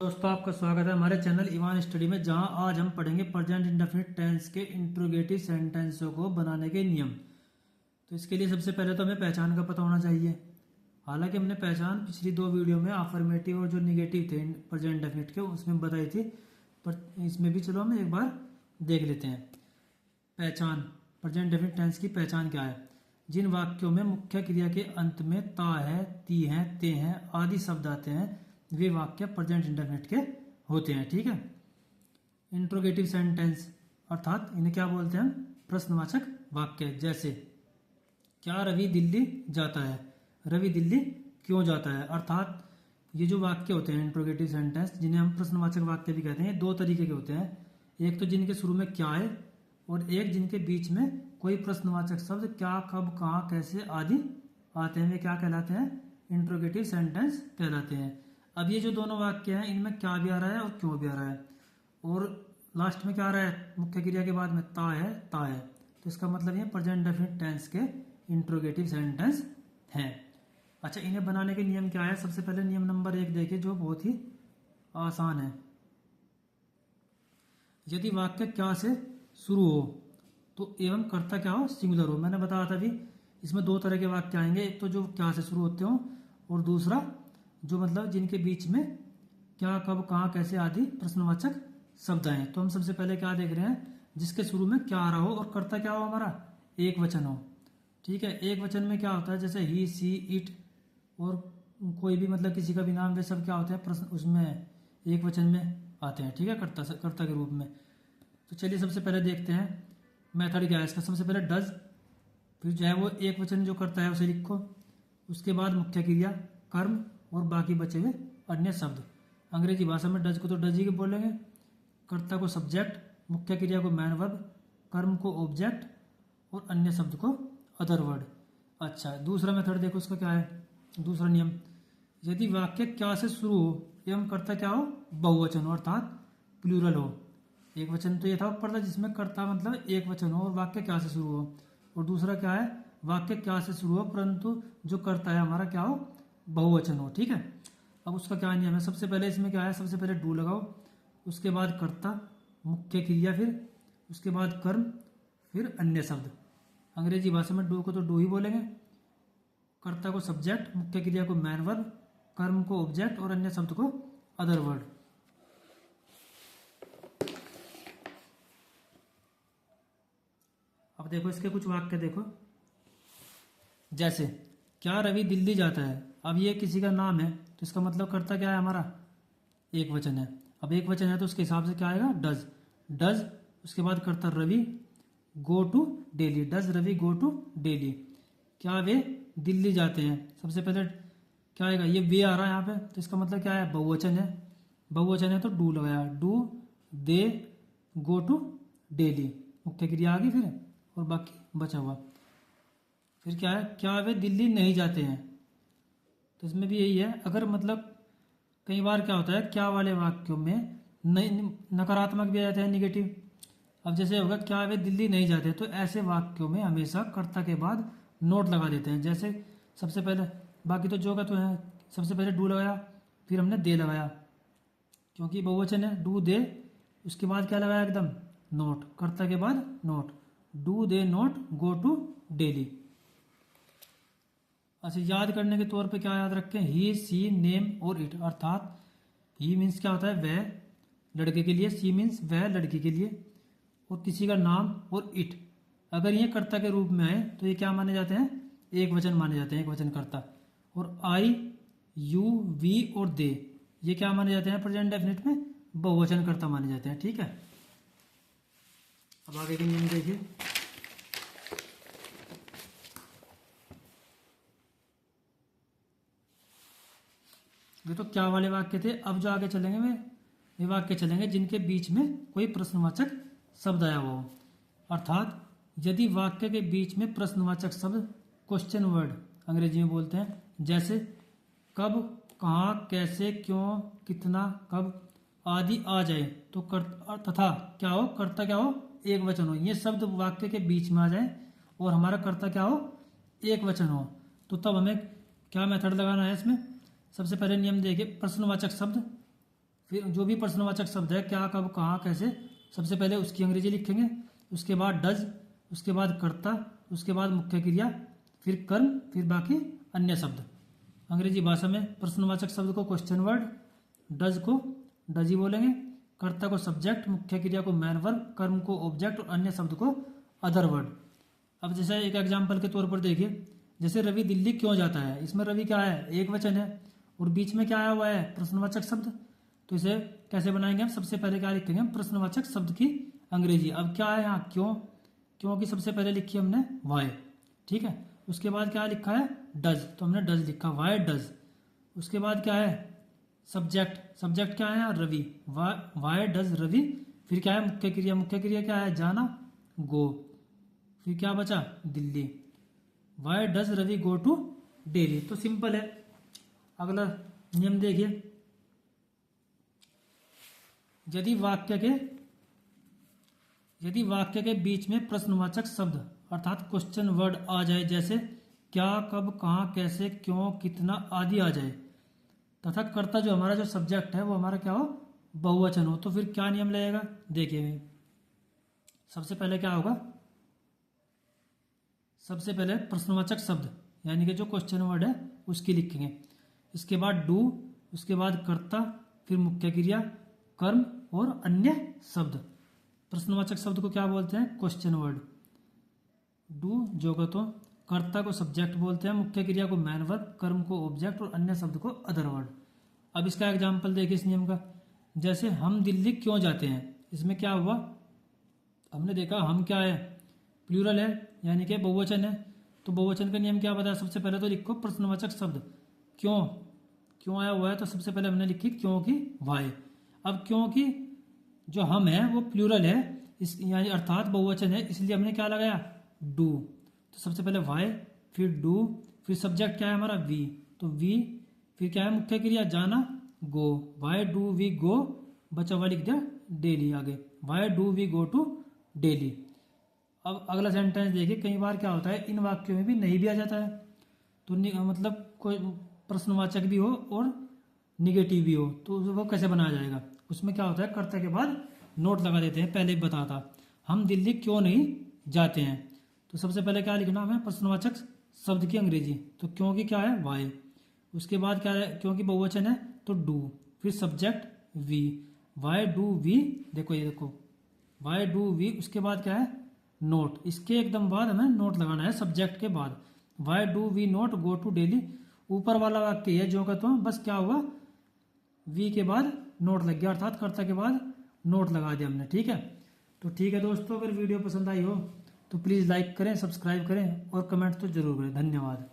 दोस्तों, आपका स्वागत है हमारे चैनल इवान स्टडी में, जहां आज हम पढ़ेंगे प्रेजेंट इंडेफिनिट टेंस के इंट्रोगेटिव सेंटेंसों को बनाने के नियम। तो इसके लिए सबसे पहले तो हमें पहचान का पता होना चाहिए। हालांकि हमने पहचान पिछली दो वीडियो में अफर्मेटिव और जो निगेटिव थे प्रेजेंट इंडेफिनिट के उसमें बताई थी, पर इसमें भी चलो हम एक बार देख लेते हैं। पहचान, प्रेजेंट इंडेफिनिट टेंस की पहचान क्या है? जिन वाक्यों में मुख्य क्रिया के अंत में ता है, ती है, ते हैं आदि शब्द आते हैं वे वाक्य प्रेजेंट इंडेफिनिट के होते हैं। ठीक है। इंट्रोगेटिव सेंटेंस अर्थात इन्हें क्या बोलते हैं? प्रश्नवाचक वाक्य। जैसे क्या रवि दिल्ली जाता है? रवि दिल्ली क्यों जाता है? अर्थात ये जो वाक्य होते हैं इंट्रोगेटिव सेंटेंस, जिन्हें हम प्रश्नवाचक वाक्य भी कहते हैं, दो तरीके के होते हैं। एक तो जिनके शुरू में क्या है, और एक जिनके बीच में कोई प्रश्नवाचक शब्द क्या, कब, कहाँ, कैसे आदि आते हैं, वे क्या कहलाते हैं? इंट्रोगेटिव सेंटेंस कहलाते हैं। अब ये जो दोनों वाक्य हैं, इनमें क्या भी आ रहा है और क्यों भी आ रहा है, और लास्ट में क्या आ रहा है? मुख्य क्रिया के बाद में ता है, ता है। तो इसका मतलब ये प्रेजेंट इंडेफिनिट टेंस के इंट्रोगेटिव सेंटेंस हैं। अच्छा, इन्हें बनाने के नियम क्या है? सबसे पहले नियम नंबर 1 देखिए, जो बहुत ही आसान है। यदि वाक्य क्या से शुरू हो तो एवं कर्ता क्या हो? सिंगुलर हो। मैंने बताया था अभी, इसमें दो तरह के वाक्य आएंगे। एक तो जो क्या से शुरू होते हो, और दूसरा जो मतलब जिनके बीच में क्या, कब, कहाँ, कैसे आदि प्रश्नवाचक शब्द आए। तो हम सबसे पहले क्या देख रहे हैं? जिसके शुरू में क्या आ रहा हो और कर्ता क्या हो? हमारा एक वचन हो। ठीक है। एक वचन में क्या होता है? जैसे ही, सी, इट और कोई भी मतलब किसी का भी नाम, वे सब क्या होते हैं? प्रश्न उसमें एक वचन में आते हैं। ठीक है, कर्ता के रूप में। तो चलिए सबसे पहले देखते हैं मेथड क्या है इसका। सबसे पहले डज, फिर जो है वो एक वचन जो करता है उसे लिखो, उसके बाद मुख्य क्रिया, कर्म और बाकी बचे हुए अन्य शब्द। अंग्रेजी भाषा में डज को तो डज ही बोलेंगे, कर्ता को सब्जेक्ट, मुख्य क्रिया को मैन वर्ब, कर्म को ऑब्जेक्ट और अन्य शब्द को अदर वर्ड। अच्छा, दूसरा मेथड देखो उसका क्या है। दूसरा नियम, यदि वाक्य क्या से शुरू हो एवं कर्ता क्या हो? बहुवचन हो, अर्थात प्लूरल हो। एक वचन तो ये था ऊपर था जिसमें कर्ता मतलब एक वचन हो और वाक्य क्या से शुरू हो, और दूसरा क्या है? वाक्य क्या से शुरू हो परंतु जो कर्ता है हमारा क्या हो? बहुवचन हो। ठीक है। अब उसका क्या नियम है? सबसे पहले इसमें क्या है? सबसे पहले डू लगाओ, उसके बाद कर्ता, मुख्य क्रिया, फिर उसके बाद कर्म, फिर अन्य शब्द। अंग्रेजी भाषा में डू को तो डू ही बोलेंगे, कर्ता को सब्जेक्ट, मुख्य क्रिया को मैन वर्ब, कर्म को ऑब्जेक्ट और अन्य शब्द को अदर वर्ड। अब देखो इसके कुछ वाक्य देखो। जैसे क्या रवि दिल्ली जाता है? अब ये किसी का नाम है तो इसका मतलब कर्ता क्या है? हमारा एक वचन है। अब एक वचन है तो उसके हिसाब से क्या आएगा? डज। डज, उसके बाद कर्ता Ravi go to Delhi. Does Ravi go to Delhi. क्या वे दिल्ली जाते हैं? सबसे पहले क्या आएगा? ये वे आ रहा है यहाँ पे, तो इसका मतलब क्या है? बहुवचन है। बहुवचन है तो डू लगाया। Do they go to Delhi, मुख्य क्रिया आ गई फिर, और बाकी बचा हुआ। फिर क्या है? क्या वे दिल्ली नहीं जाते हैं? तो इसमें भी यही है। अगर मतलब कई बार क्या होता है, क्या वाले वाक्यों में नकारात्मक भी आ जाते हैं, निगेटिव। अब जैसे होगा क्या वे दिल्ली नहीं जाते, तो ऐसे वाक्यों में हमेशा कर्ता के बाद नोट लगा देते हैं। जैसे सबसे पहले, बाकी तो जो का तो है, सबसे पहले डू लगाया, फिर हमने दे लगाया क्योंकि बहुवचन है, डू दे। उसके बाद क्या लगाया? एकदम नोट, कर्ता के बाद not. Do they not go to Delhi. अच्छा, याद करने के तौर पे क्या याद रखें? ही, सी, नेम और इट। अर्थात ही मीन्स क्या होता है? वह लड़के के लिए, सी मीन्स वह लड़की के लिए, और किसी का नाम, और इट अगर ये कर्ता के रूप में आए तो ये क्या माने जाते हैं? एक वचन माने जाते हैं, एक वचन कर्ता। और आई, यू, वी और दे ये क्या माने जाते हैं? प्रेजेंट डेफिनेट में बहुवचन कर्ता माने जाते हैं। ठीक है। अब आगे के नियम देखिए। ये तो क्या वाले वाक्य थे। अब जो आगे चलेंगे वे वाक्य चलेंगे जिनके बीच में कोई प्रश्नवाचक शब्द आया हुआ हो। अर्थात यदि वाक्य के बीच में प्रश्नवाचक शब्द, क्वेश्चन वर्ड अंग्रेजी में बोलते हैं, जैसे कब, कहाँ, कैसे, क्यों, कितना, कब आदि आ जाए तो तथा क्या हो? कर्ता क्या हो? एक वचन हो। ये शब्द वाक्य के बीच में आ जाए और हमारा कर्ता क्या हो? एक वचन हो, तो तब हमें क्या मेथड लगाना है इसमें? सबसे पहले नियम देखिए, प्रश्नवाचक शब्द, फिर जो भी प्रश्नवाचक शब्द है, क्या, कब, कहाँ, कैसे, सबसे पहले उसकी अंग्रेजी लिखेंगे, उसके बाद डज, उसके बाद कर्ता, उसके बाद मुख्य क्रिया, फिर कर्म, फिर बाकी अन्य शब्द। अंग्रेजी भाषा में प्रश्नवाचक शब्द को क्वेश्चन वर्ड, डज को डज ही बोलेंगे, कर्ता को सब्जेक्ट, मुख्य क्रिया को मैन वर्ब, कर्म को ऑब्जेक्ट और अन्य शब्द को अदर वर्ड। अब जैसे एक एग्जाम्पल के तौर पर देखिए, जैसे रवि दिल्ली क्यों जाता है, इसमें रवि क्या है, एक वचन है और बीच में क्या आया हुआ है, प्रश्नवाचक शब्द। तो इसे कैसे बनाएंगे हम, सबसे पहले क्या लिखेंगे हम, प्रश्नवाचक शब्द की अंग्रेजी। अब क्या है यहाँ, क्यों, क्योंकि सबसे पहले लिखी हमने वाई, ठीक है। उसके बाद क्या लिखा है, डज, तो हमने डज लिखा, वाई डज। उसके बाद क्या है, सब्जेक्ट, सब्जेक्ट क्या है यहाँ, रवि, वाई डज रवि। फिर क्या है, मुख्य क्रिया, मुख्य क्रिया क्या है, जाना, गो। फिर क्या बचा, Delhi, why does Ravi go to Delhi. तो सिंपल है। अगला नियम देखिए, यदि वाक्य के बीच में प्रश्नवाचक शब्द अर्थात क्वेश्चन वर्ड आ जाए, जैसे क्या, कब, कहाँ, कैसे, क्यों, कितना आदि आ जाए, तथा कर्ता जो हमारा जो सब्जेक्ट है वो हमारा क्या हो, बहुवचन हो, तो फिर क्या नियम लगेगा, देखिए। सबसे पहले क्या होगा, सबसे पहले प्रश्नवाचक शब्द यानी कि जो क्वेश्चन वर्ड है उसकी लिखेंगे, इसके बाद डू, उसके बाद कर्ता, फिर मुख्य क्रिया, कर्म और अन्य शब्द। प्रश्नवाचक शब्द को क्या बोलते हैं, क्वेश्चन वर्ड। डू जो को तो कर्ता को सब्जेक्ट बोलते हैं, मुख्य क्रिया को मैन वर्ब, कर्म को ऑब्जेक्ट और अन्य शब्द को अदर वर्ड। अब इसका एग्जाम्पल देखिए इस नियम का, जैसे हम दिल्ली क्यों जाते हैं, इसमें क्या हुआ, हमने देखा हम क्या है, प्लूरल है यानी कि बहुवचन है। तो बहुवचन का नियम क्या बताया, सबसे पहले तो लिखो प्रश्नवाचक शब्द क्यों, क्यों आया हुआ है तो सबसे पहले हमने लिखी क्योंकि वाई। अब क्योंकि जो हम है वो प्लूरल है, इस यानी अर्थात बहुवचन है, इसलिए हमने क्या लगाया, डू। तो सबसे पहले वाई, फिर डू, फिर सब्जेक्ट क्या है हमारा, वी, तो वी, फिर क्या है मुख्य क्रिया, जाना, go, why do we go, बचा हुआ लिख दिया डेली आगे, why do we go to Delhi. अब अगला सेंटेंस देखिए, कई बार क्या होता है इन वाक्यों में भी नहीं भी आ जाता है, तो मतलब कोई प्रश्नवाचक भी हो और निगेटिव भी हो, तो वो कैसे बनाया जाएगा, उसमें क्या होता है, कर्ता के बाद नोट लगा देते हैं। पहले बता था हम दिल्ली क्यों नहीं जाते हैं, तो सबसे पहले क्या लिखना हमें, प्रश्नवाचक शब्द की अंग्रेजी, तो क्योंकि क्या है, वाई। उसके बाद क्या है, क्योंकि बहुवचन है तो डू, फिर subject we, why do we, देखो ये देखो वाई डू वी। उसके बाद क्या है, नोट, इसके एकदम बाद हमें नोट लगाना है सब्जेक्ट के बाद, why do we not go to Delhi. ऊपर वाला वाक्य है जो कहता हूँ, बस क्या हुआ, वी के बाद नोट लग गया, अर्थात कर्ता के बाद नोट लगा दिया हमने, ठीक है। तो ठीक है दोस्तों, अगर वीडियो पसंद आई हो तो प्लीज़ लाइक करें, सब्सक्राइब करें और कमेंट तो जरूर करें। धन्यवाद।